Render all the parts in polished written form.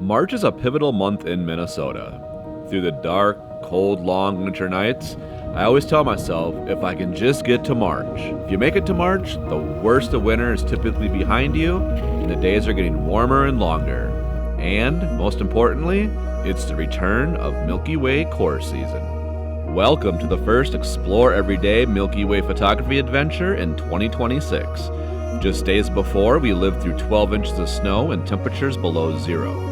March is a pivotal month in Minnesota. Through the dark, cold, long winter nights, I always tell myself, if I can just get to March. If you make it to March, the worst of winter is typically behind you, and the days are getting warmer and longer. And, most importantly, it's the return of Milky Way Core season. Welcome to the first Explore Everyday Milky Way photography adventure in 2026. Just days before, we lived through 12 inches of snow and temperatures below zero.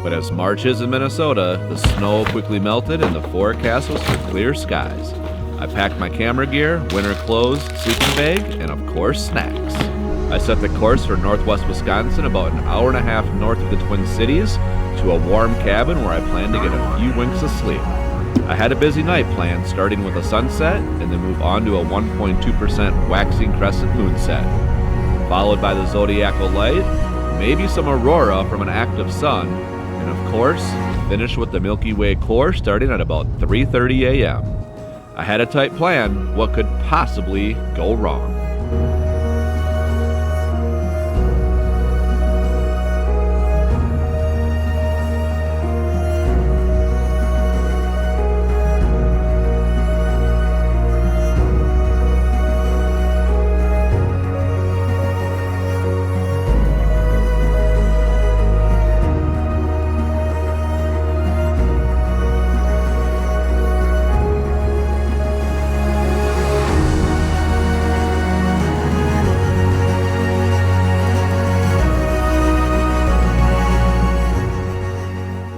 But as March is in Minnesota, the snow quickly melted and the forecast was for clear skies. I packed my camera gear, winter clothes, sleeping bag, and of course, snacks. I set the course for northwest Wisconsin, about an hour and a half north of the Twin Cities, to a warm cabin where I plan to get a few winks of sleep. I had a busy night planned, starting with a sunset and then move on to a 1.2% waxing crescent moon set, followed by the zodiacal light, maybe some aurora from an active sun, and of course, finish with the Milky Way Core starting at about 3:30 a.m. I had a tight plan. What could possibly go wrong?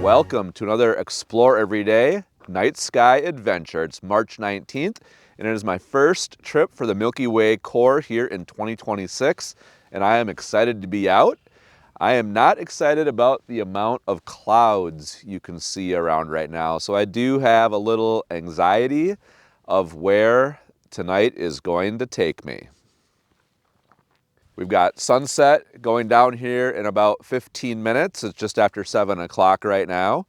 Welcome to another Explore Everyday Night Sky Adventure. It's March 19th, and it is my first trip for the Milky Way Core here in 2026, and I am excited to be out. I am not excited about the amount of clouds you can see around right now, so I do have a little anxiety of where tonight is going to take me. We've got sunset going down here in about 15 minutes. It's just after 7 o'clock right now.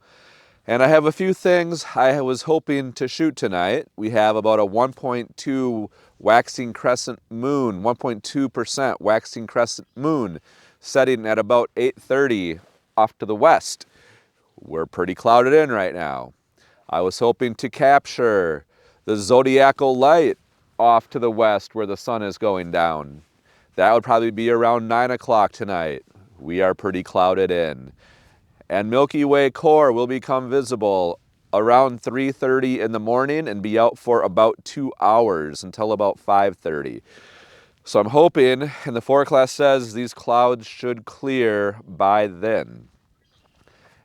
And I have a few things I was hoping to shoot tonight. We have about a 1.2 waxing crescent moon, 1.2% waxing crescent moon, setting at about 8:30 off to the west. We're pretty clouded in right now. I was hoping to capture the zodiacal light off to the west where the sun is going down. That would probably be around 9 o'clock tonight. We are pretty clouded in. And Milky Way Core will become visible around 3:30 in the morning and be out for about 2 hours until about 5:30. So I'm hoping, and the forecast says these clouds should clear by then.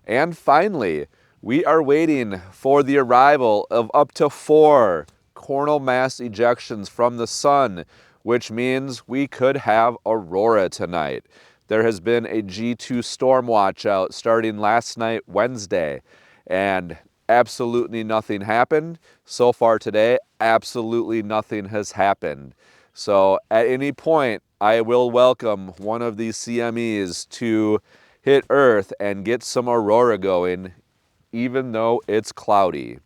And finally, we are waiting for the arrival of up to 4 coronal mass ejections from the sun, which means we could have aurora tonight. There has been a G2 storm watch out starting last night, Wednesday, and absolutely nothing happened. So far today, absolutely nothing has happened. So at any point, I will welcome one of these CMEs to hit Earth and get some aurora going, even though it's cloudy.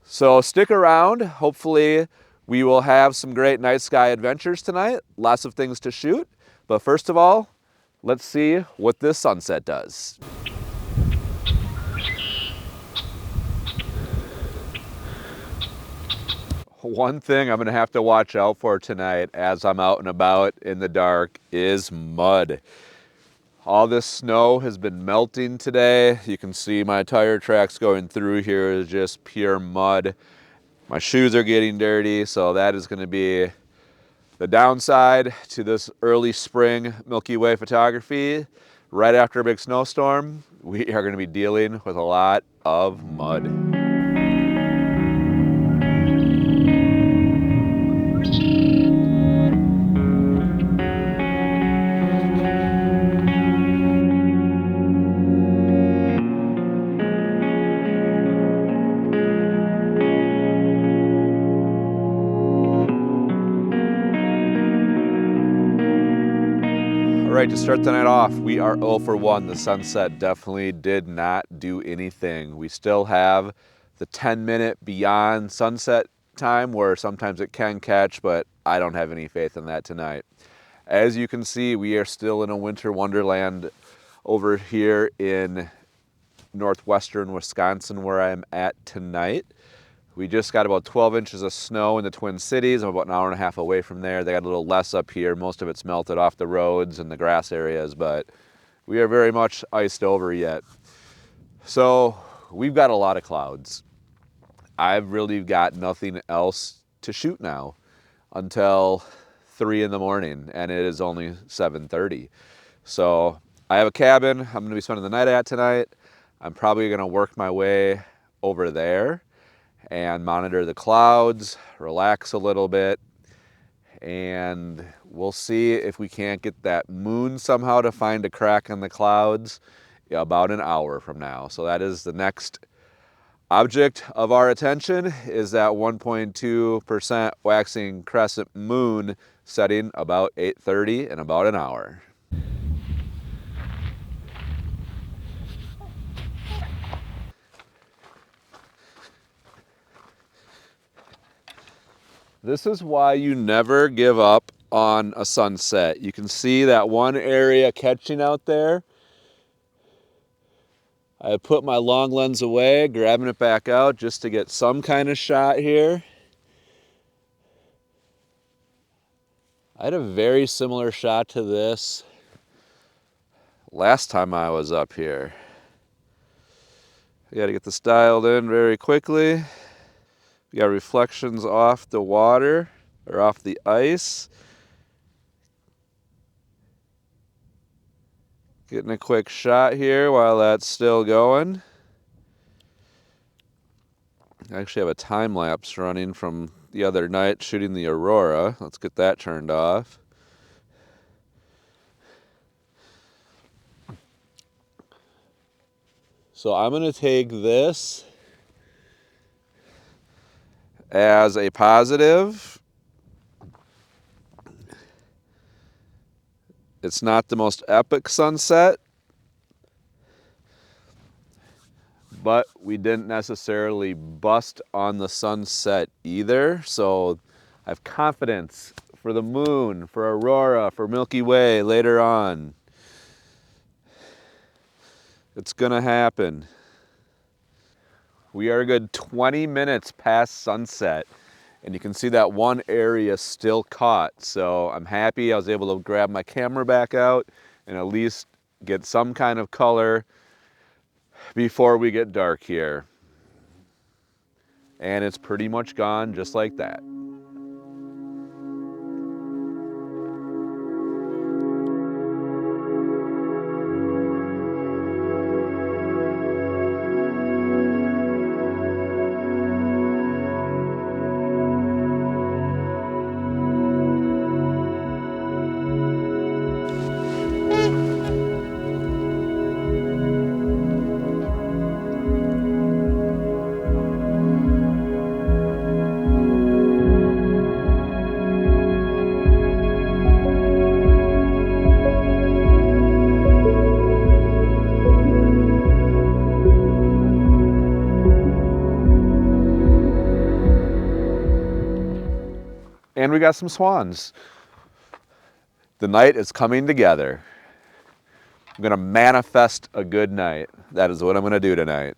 So stick around. Hopefully, we will have some great night sky adventures tonight, lots of things to shoot. But first of all, let's see what this sunset does. One thing I'm gonna have to watch out for tonight as I'm out and about in the dark is mud. All this snow has been melting today. You can see my tire tracks going through here is just pure mud. My shoes are getting dirty, so that is going to be the downside to this early spring Milky Way photography. Right after a big snowstorm, we are going to be dealing with a lot of mud. All right, to start the night off, we are 0 for 1. The sunset definitely did not do anything. We still have the 10-minute beyond sunset time where sometimes it can catch, but I don't have any faith in that tonight. As you can see, we are still in a winter wonderland over here in northwestern Wisconsin where I'm at tonight. We just got about 12 inches of snow in the Twin Cities. I'm about an hour and a half away from there. They got a little less up here. Most of it's melted off the roads and the grass areas, but we are very much iced over yet. So we've got a lot of clouds. I've really got nothing else to shoot now until 3 in the morning, and it is only 7:30. So I have a cabin I'm gonna be spending the night at tonight. I'm probably gonna work my way over there and monitor the clouds, relax a little bit, and we'll see if we can't get that moon somehow to find a crack in the clouds about an hour from now. So that is the next object of our attention, is that 1.2% waxing crescent moon setting about 8:30 in about an hour. This is why you never give up on a sunset. You can see that one area catching out there. I put my long lens away, grabbing it back out just to get some kind of shot here. I had a very similar shot to this last time I was up here. I gotta get this dialed in very quickly. We got reflections off the water, or off the ice. Getting a quick shot here while that's still going. I actually have a time lapse running from the other night shooting the Aurora. Let's get that turned off. So I'm gonna take this as a positive. It's not the most epic sunset, but we didn't necessarily bust on the sunset either. So I have confidence for the moon, for Aurora, for Milky Way later on. It's gonna happen. We are a good 20 minutes past sunset, and you can see that one area still caught. So I'm happy I was able to grab my camera back out and at least get some kind of color before we get dark here. And it's pretty much gone just like that. And we got some swans. The night is coming together. I'm gonna manifest a good night. That is what I'm gonna do tonight.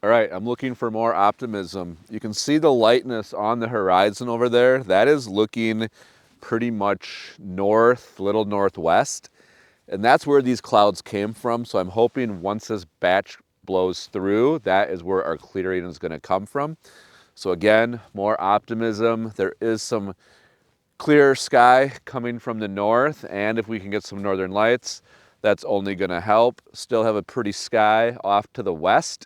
All right, I'm looking for more optimism. You can see the lightness on the horizon over there. That is looking pretty much north, little northwest. And that's where these clouds came from. So I'm hoping once this batch blows through, that is where our clearing is gonna come from. So again, more optimism. There is some clear sky coming from the north, and if we can get some northern lights, that's only gonna help. Still have a pretty sky off to the west.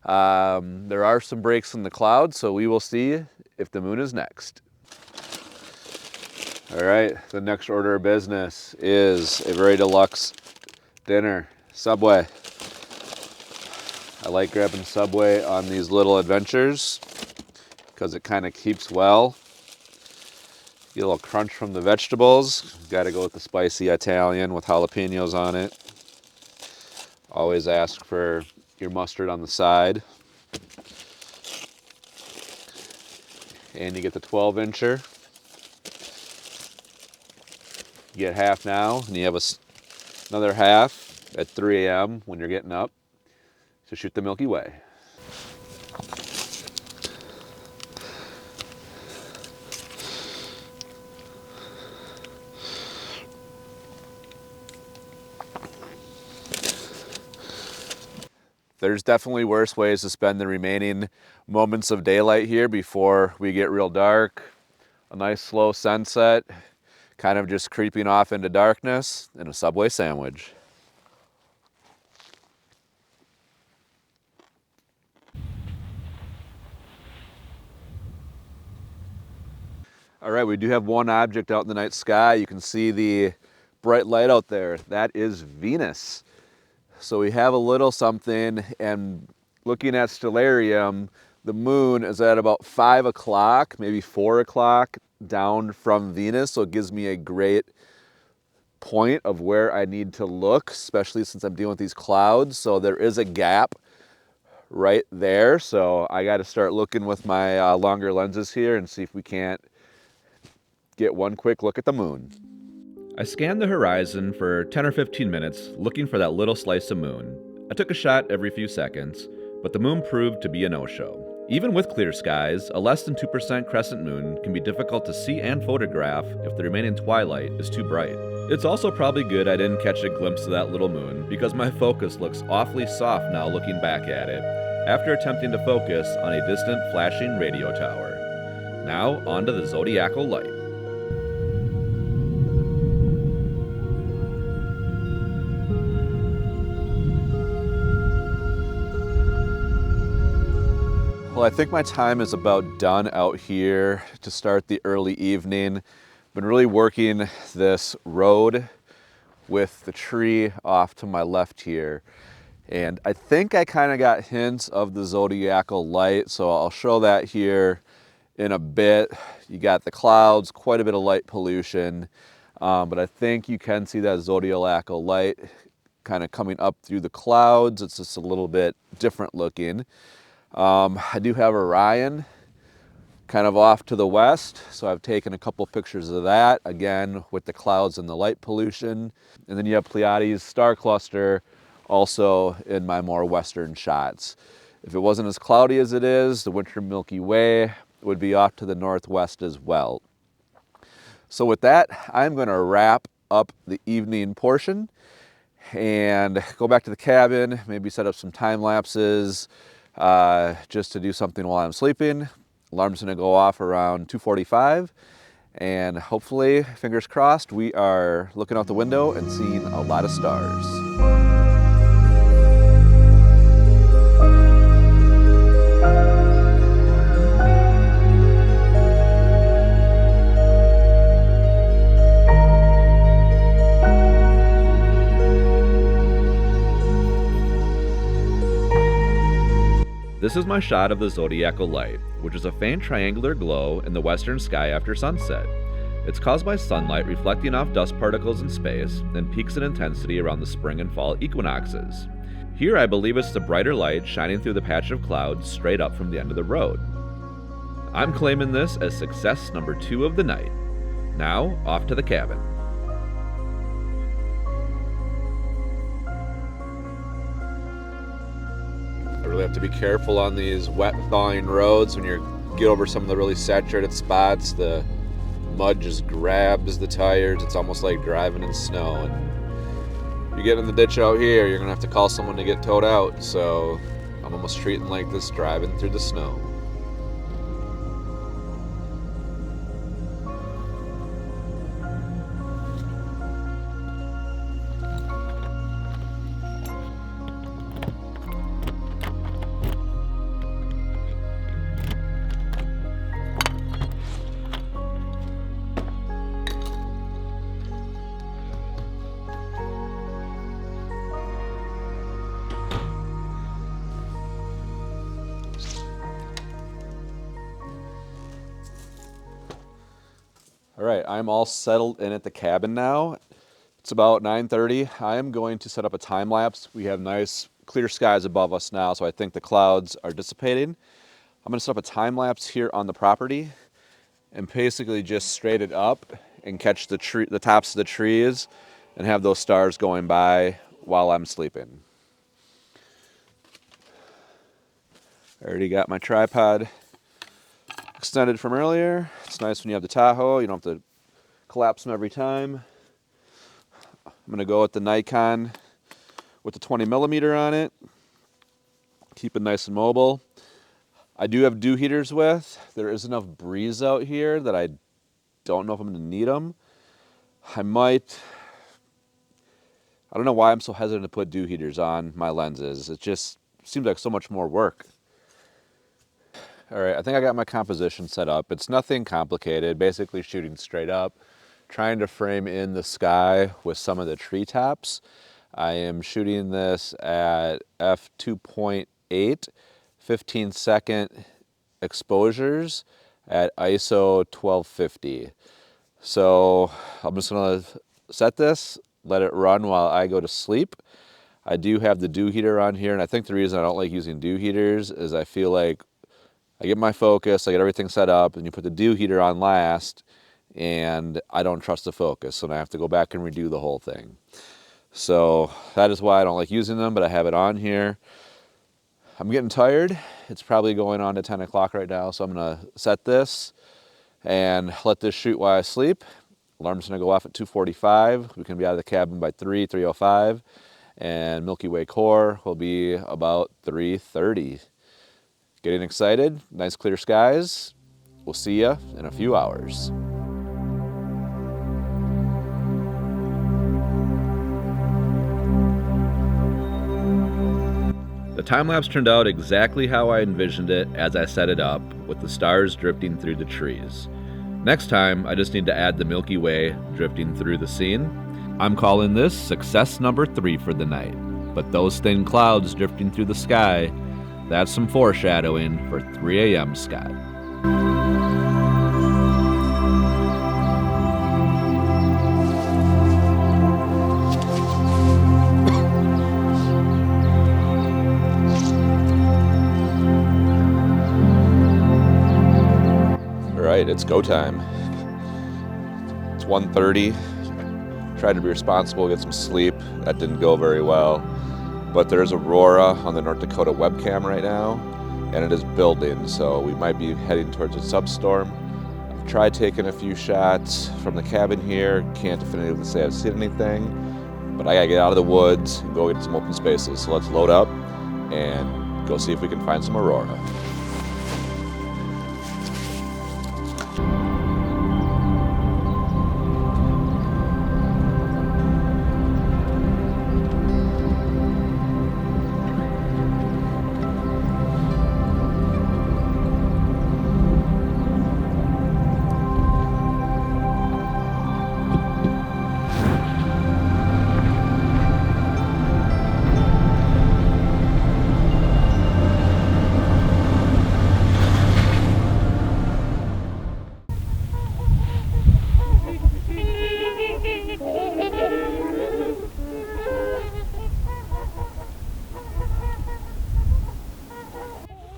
There are some breaks in the clouds, so we will see if the moon is next. All right, the next order of business is a very deluxe dinner, Subway. I like grabbing Subway on these little adventures because it kind of keeps well. Get a little crunch from the vegetables. Got to go with the spicy Italian with jalapenos on it. Always ask for your mustard on the side. And you get the 12-incher. You get half now, and you have a Another half at 3 a.m. when you're getting up to shoot the Milky Way. There's definitely worse ways to spend the remaining moments of daylight here before we get real dark. A nice slow sunset, kind of just creeping off into darkness, and a Subway sandwich. All right, we do have one object out in the night sky. You can see the bright light out there. That is Venus. So we have a little something, and looking at stellarium, the moon is at about 5 o'clock, maybe 4 o'clock down from Venus. So it gives me a great point of where I need to look, especially since I'm dealing with these clouds. So there is a gap right there. So I got to start looking with my longer lenses here and see if we can't get one quick look at the moon. I scanned the horizon for 10 or 15 minutes looking for that little slice of moon. I took a shot every few seconds, but the moon proved to be a no-show. Even with clear skies, a less than 2% crescent moon can be difficult to see and photograph if the remaining twilight is too bright. It's also probably good I didn't catch a glimpse of that little moon because my focus looks awfully soft now looking back at it, after attempting to focus on a distant flashing radio tower. Now, onto the zodiacal light. Well, I think my time is about done out here to start the early evening. Been really working this road with the tree off to my left here. And I think I kind of got hints of the zodiacal light, so I'll show that here in a bit. You got the clouds, quite a bit of light pollution, but I think you can see that zodiacal light kind of coming up through the clouds. It's just a little bit different looking. I do have Orion kind of off to the west, so I've taken a couple pictures of that, again with the clouds and the light pollution. And then you have Pleiades star cluster also in my more western shots. If it wasn't as cloudy as it is, the winter Milky Way would be off to the northwest as well. So with that, I'm going to wrap up the evening portion and go back to the cabin, maybe set up some time lapses, just to do something while I'm sleeping. Alarm's gonna go off around 2:45, and hopefully, fingers crossed, we are looking out the window and seeing a lot of stars. This is my shot of the zodiacal light, which is a faint triangular glow in the western sky after sunset. It's caused by sunlight reflecting off dust particles in space and peaks in intensity around the spring and fall equinoxes. Here I believe it's the brighter light shining through the patch of clouds straight up from the end of the road. I'm claiming this as success number 2 of the night. Now, off to the cabin. I really have to be careful on these wet thawing roads. When you get over some of the really saturated spots, the mud just grabs the tires. It's almost like driving in snow. And you get in the ditch out here, you're gonna have to call someone to get towed out. So I'm almost treating like this driving through the snow. All right, I'm all settled in at the cabin now. It's about 9:30. I am going to set up a time lapse. We have nice clear skies above us now, so I think the clouds are dissipating. I'm gonna set up a time lapse here on the property and basically just straight it up and catch the tops of the trees and have those stars going by while I'm sleeping. I already got my tripod extended from earlier. It's nice when you have the Tahoe, you don't have to collapse them every time. I'm gonna go with the Nikon with the 20mm on it. Keep it nice and mobile. I do have dew heaters with. There is enough breeze out here that I don't know if I'm gonna need them. I don't know why I'm so hesitant to put dew heaters on my lenses. It just seems like so much more work. All right, I think I got my composition set up. It's nothing complicated, basically shooting straight up, trying to frame in the sky with some of the treetops. I am shooting this at f2.8, 15-second exposures at ISO 1250. So I'm just gonna set this, let it run while I go to sleep. I do have the dew heater on here, and I think the reason I don't like using dew heaters is I feel like I get my focus, I get everything set up, and you put the dew heater on last, and I don't trust the focus, so I have to go back and redo the whole thing. So that is why I don't like using them, but I have it on here. I'm getting tired. It's probably going on to 10 o'clock right now, so I'm gonna set this and let this shoot while I sleep. Alarm's gonna go off at 2:45. We can be out of the cabin by 3:05, and Milky Way Core will be about 3:30. Getting excited, nice clear skies. We'll see you in a few hours. The time-lapse turned out exactly how I envisioned it as I set it up, with the stars drifting through the trees. Next time, I just need to add the Milky Way drifting through the scene. I'm calling this success number 3 for the night. But those thin clouds drifting through the sky, that's some foreshadowing for 3 a.m. sky. All right, it's go time. It's 1:30. Tried to be responsible, get some sleep. That didn't go very well. But there's Aurora on the North Dakota webcam right now, and it is building, so we might be heading towards a substorm. I've tried taking a few shots from the cabin here. Can't definitively say I've seen anything, but I gotta get out of the woods and go get some open spaces. So let's load up and go see if we can find some Aurora.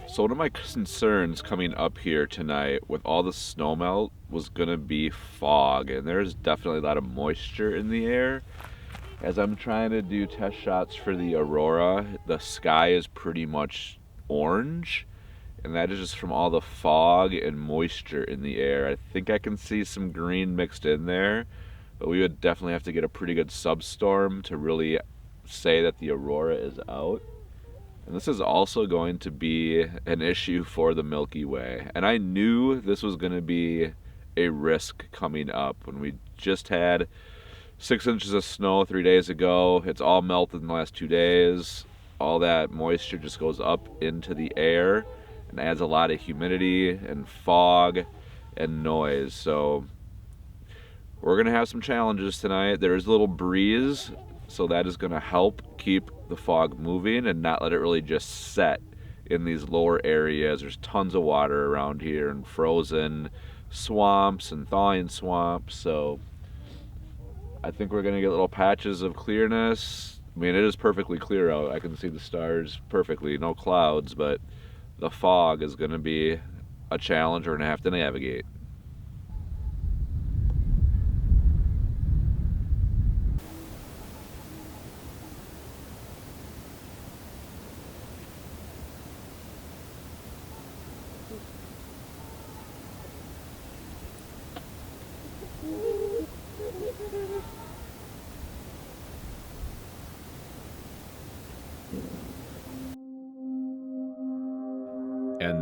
So one of my concerns coming up here tonight with all the snow melt was gonna be fog, and there's definitely a lot of moisture in the air. As I'm trying to do test shots for the Aurora, the sky is pretty much orange, and that is just from all the fog and moisture in the air. I think I can see some green mixed in there, but we would definitely have to get a pretty good substorm to really say that the Aurora is out. And this is also going to be an issue for the Milky Way. And I knew this was going to be a risk coming up when we just had 6 inches of snow 3 days ago. It's all melted in the last 2 days. All that moisture just goes up into the air and adds a lot of humidity and fog and noise. So we're going to have some challenges tonight. There's a little breeze, so that is going to help keep the fog moving and not let it really just set in these lower areas. There's tons of water around here and frozen swamps and thawing swamps, so I think we're going to get little patches of clearness. I mean, it is perfectly clear out. I can see the stars perfectly, no clouds, but the fog is going to be a challenge we're going to have to navigate.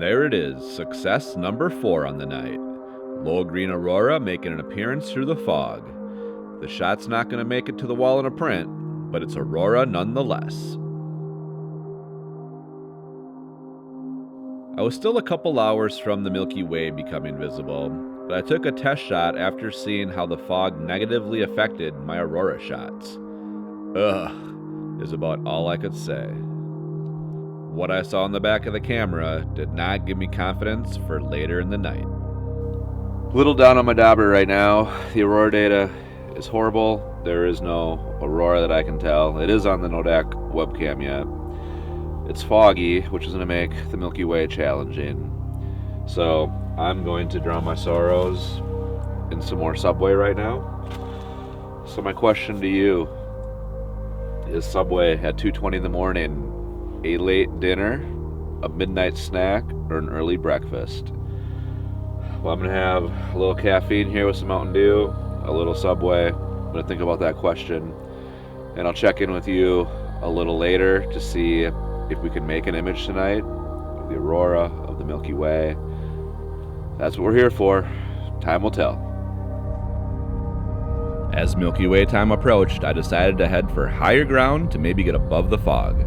And there it is, success number 4 on the night. Low green Aurora making an appearance through the fog. The shot's not going to make it to the wall in a print, but it's Aurora nonetheless. I was still a couple hours from the Milky Way becoming visible, but I took a test shot after seeing how the fog negatively affected my Aurora shots. Ugh, is about all I could say. What I saw in the back of the camera did not give me confidence for later in the night. A little down on my dauber right now. The Aurora data is horrible. There is no Aurora that I can tell. It is on the Nodak webcam yet. It's foggy, which is going to make the Milky Way challenging. So I'm going to drown my sorrows in some more Subway right now. So my question to you is, Subway at 2:20 in the morning, a late dinner, a midnight snack, or an early breakfast? Well, I'm going to have a little caffeine here with some Mountain Dew, a little Subway. I'm going to think about that question, and I'll check in with you a little later to see if we can make an image tonight of the Aurora, of the Milky Way. That's what we're here for. Time will tell. As Milky Way time approached, I decided to head for higher ground to maybe get above the fog.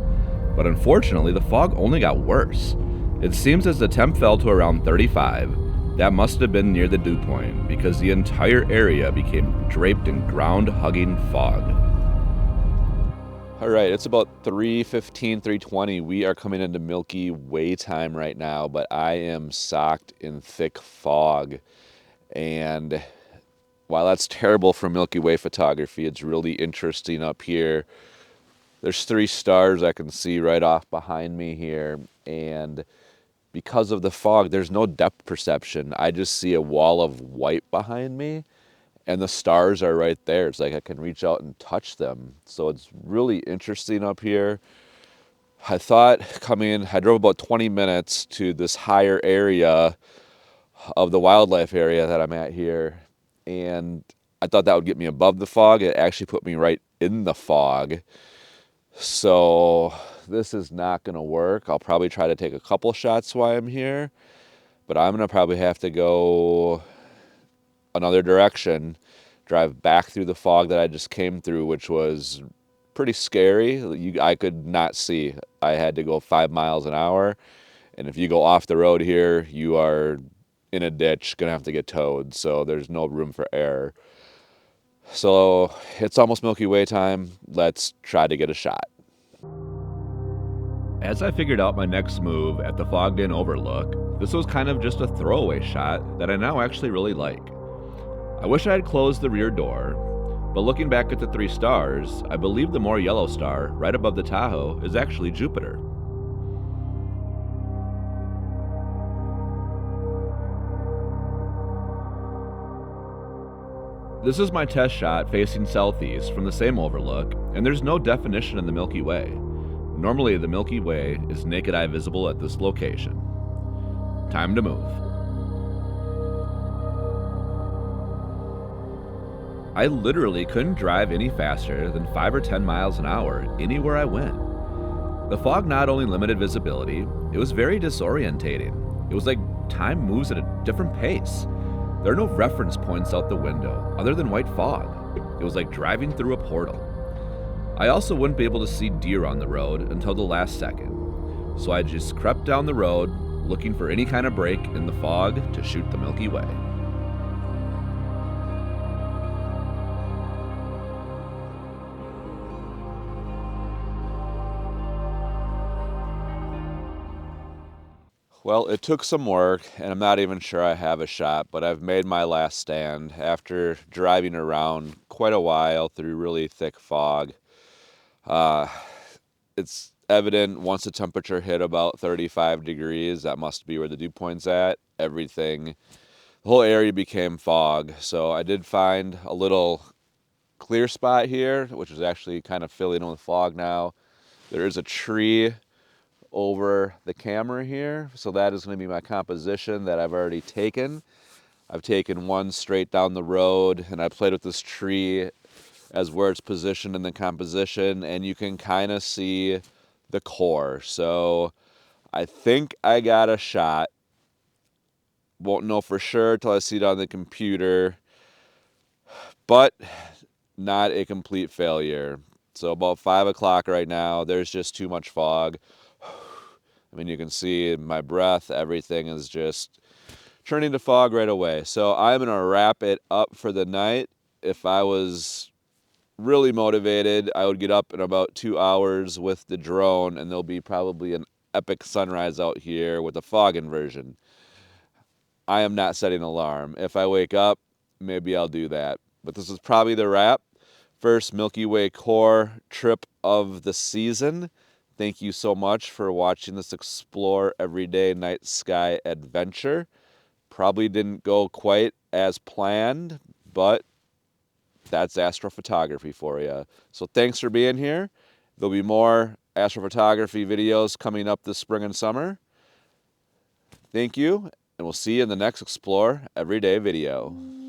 But unfortunately, the fog only got worse. It seems as the temp fell to around 35. That must have been near the dew point, because the entire area became draped in ground-hugging fog. All right, it's about 3:15, 3:20. We are coming into Milky Way time right now, but I am socked in thick fog. And while that's terrible for Milky Way photography, it's really interesting up here. There's 3 stars I can see right off behind me here, and because of the fog, there's no depth perception. I just see a wall of white behind me, and the stars are right there. It's like I can reach out and touch them. So it's really interesting up here. I thought I drove about 20 minutes to this higher area of the wildlife area that I'm at here, and I thought that would get me above the fog. It actually put me right in the fog. So this is not going to work. I'll probably try to take a couple shots while I'm here, but I'm going to probably have to go another direction, drive back through the fog that I just came through, which was pretty scary. I could not see. I had to go 5 miles an hour, and if you go off the road here, you are in a ditch, gonna have to get towed, so there's no room for error. So it's almost Milky Way time. Let's try to get a shot. As I figured out my next move at the fogged-in overlook, this was kind of just a throwaway shot that I now actually really like. I wish I had closed the rear door, but looking back at the 3 stars, I believe the more yellow star right above the Tahoe is actually Jupiter. This is my test shot facing southeast from the same overlook, and there's no definition in the Milky Way. Normally, the Milky Way is naked eye visible at this location. Time to move. I literally couldn't drive any faster than 5 or 10 miles an hour anywhere I went. The fog not only limited visibility, it was very disorientating. It was like time moves at a different pace. There are no reference points out the window other than white fog. It was like driving through a portal. I also wouldn't be able to see deer on the road until the last second, so I just crept down the road looking for any kind of break in the fog to shoot the Milky Way. Well, it took some work, and I'm not even sure I have a shot, but I've made my last stand after driving around quite a while through really thick fog. It's evident once the temperature hit about 35 degrees, that must be where the dew point's at, the whole area became fog. So I did find a little clear spot here, which is actually kind of filling in with fog now. There is a tree over the camera here, so that is going to be my composition that I've already taken. I've taken one straight down the road, and I played with this tree as where it's positioned in the composition, and you can kind of see the core. So I think I got a shot. Won't know for sure till I see it on the computer, but not a complete failure. So about 5 o'clock right now, there's just too much fog. I mean, you can see my breath, everything is just turning to fog right away. So I'm gonna wrap it up for the night. If I was really motivated, I would get up in about 2 hours with the drone, and there'll be probably an epic sunrise out here with a fog inversion. I am not setting an alarm. If I wake up, maybe I'll do that. But this is probably the wrap. First Milky Way Core trip of the season. Thank you so much for watching this Explore Everyday Night Sky adventure. Probably didn't go quite as planned, but that's astrophotography for you. So thanks for being here. There'll be more astrophotography videos coming up this spring and summer. Thank you, and we'll see you in the next Explore Everyday video.